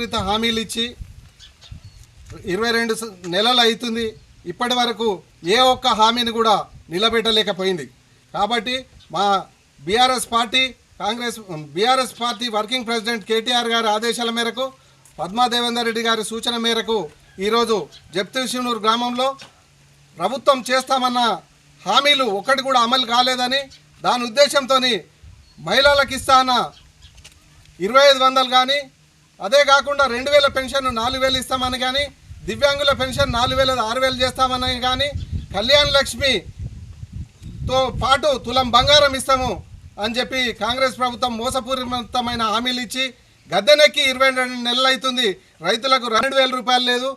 మోసపూరిత హామీలు ఇచ్చి 22 నెలలు అవుతుంది, ఇప్పటి వరకు ఏ ఒక్క హామీని కూడా నిలబెట్టలేకపోయింది. కాబట్టి మా BRS party working president KTR గారి ఆదేశాల మేరకు, పద్మా దేవేందర్ రెడ్డి గారి సూచన మేరకు ఈరోజు జప్తిశివనూరు గ్రామంలో ప్రభుత్వం చేస్తామన్న హామీలు ఒక్కటి కూడా అమలు కాలేదని, దాని ఉద్దేశంతో మహిళలకు ఇస్తాన 2500 కానీ, అదే కాకుండా 2000 పెన్షన్ 4000 ఇస్తామని కానీ, దివ్యాంగుల పెన్షన్ 4000 6000 చేస్తామని కానీ, కళ్యాణ లక్ష్మితో పాటు తులం బంగారం ఇస్తాము అని చెప్పి కాంగ్రెస్ ప్రభుత్వం మోసపూరితమైన హామీలు ఇచ్చి గద్దెనెక్కి 22 నెలలు అవుతుంది. రైతులకు 2000 రూపాయలు లేదు,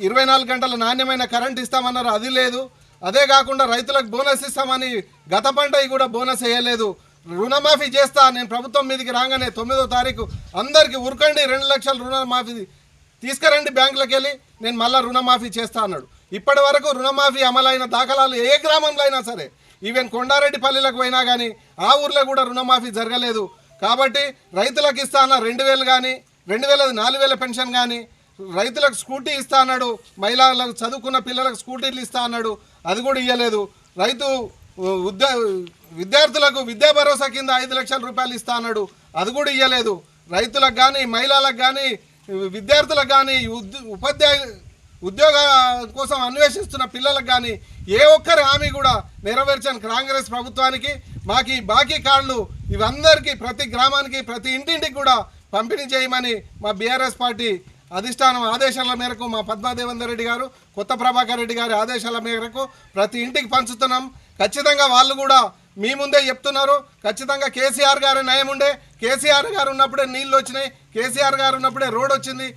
24 గంటల నాణ్యమైన కరెంట్ ఇస్తామన్నారు, అది లేదు. అదే కాకుండా రైతులకు బోనస్ ఇస్తామని గత పంటకి కూడా బోనస్ వేయలేదు. రుణమాఫీ చేస్తా, నేను ప్రభుత్వం మీదకి రాగానే 9వ తారీఖు అందరికీ ఉరకండి 2 లక్షల రుణమాఫీ తీసుకురండి బ్యాంకులకు వెళ్ళి, నేను మళ్ళీ రుణమాఫీ చేస్తా అన్నాడు. ఇప్పటి వరకు రుణమాఫీ అమలైన దాఖలాలు ఏ గ్రామంలో అయినా సరే, ఈవెన్ కొండారెడ్డిపల్లిలకు పోయినా కానీ ఆ ఊర్లో కూడా రుణమాఫీ జరగలేదు. కాబట్టి రైతులకు ఇస్తా అన్న 2000 కానీ, 2000 4000 పెన్షన్ కానీ, రైతులకు స్కూటీ ఇస్తా అన్నాడు, మహిళలకు చదువుకున్న పిల్లలకు స్కూటీలు ఇస్తా అన్నాడు, అది కూడా ఇవ్వలేదు. విద్యార్థులకు విద్యా భరోసా కింద 5 లక్షల రూపాయలు ఇస్తా అన్నాడు, అది కూడా ఇవ్వలేదు. రైతులకు కానీ, మహిళలకు కానీ, విద్యార్థులకు కానీ, ఉద్యోగ కోసం అన్వేషిస్తున్న పిల్లలకు కానీ ఏ ఒక్కరి హామీ కూడా నెరవేర్చని కాంగ్రెస్ ప్రభుత్వానికి మాకు ఈ బాకీ కార్డులు ఇవందరికీ ప్రతి గ్రామానికి ప్రతి ఇంటింటికి కూడా పంపిణీ చేయమని మా బీఆర్ఎస్ పార్టీ అధిష్టానం ఆదేశాల మేరకు, మా పద్మా దేవేందర్ రెడ్డి గారు, కొత్త ప్రభాకర్ రెడ్డి గారి ఆదేశాల మేరకు ప్రతి ఇంటికి పంచుతున్నాం. ఖచ్చితంగా వాళ్ళు కూడా మీ ముందే చెప్తున్నారు, ఖచ్చితంగా కేసీఆర్ గారి నయం ఉండే, కేసీఆర్ గారు ఉన్నప్పుడే నీళ్ళు వచ్చినాయి, కేసీఆర్ గారు ఉన్నప్పుడే రోడ్ వచ్చింది.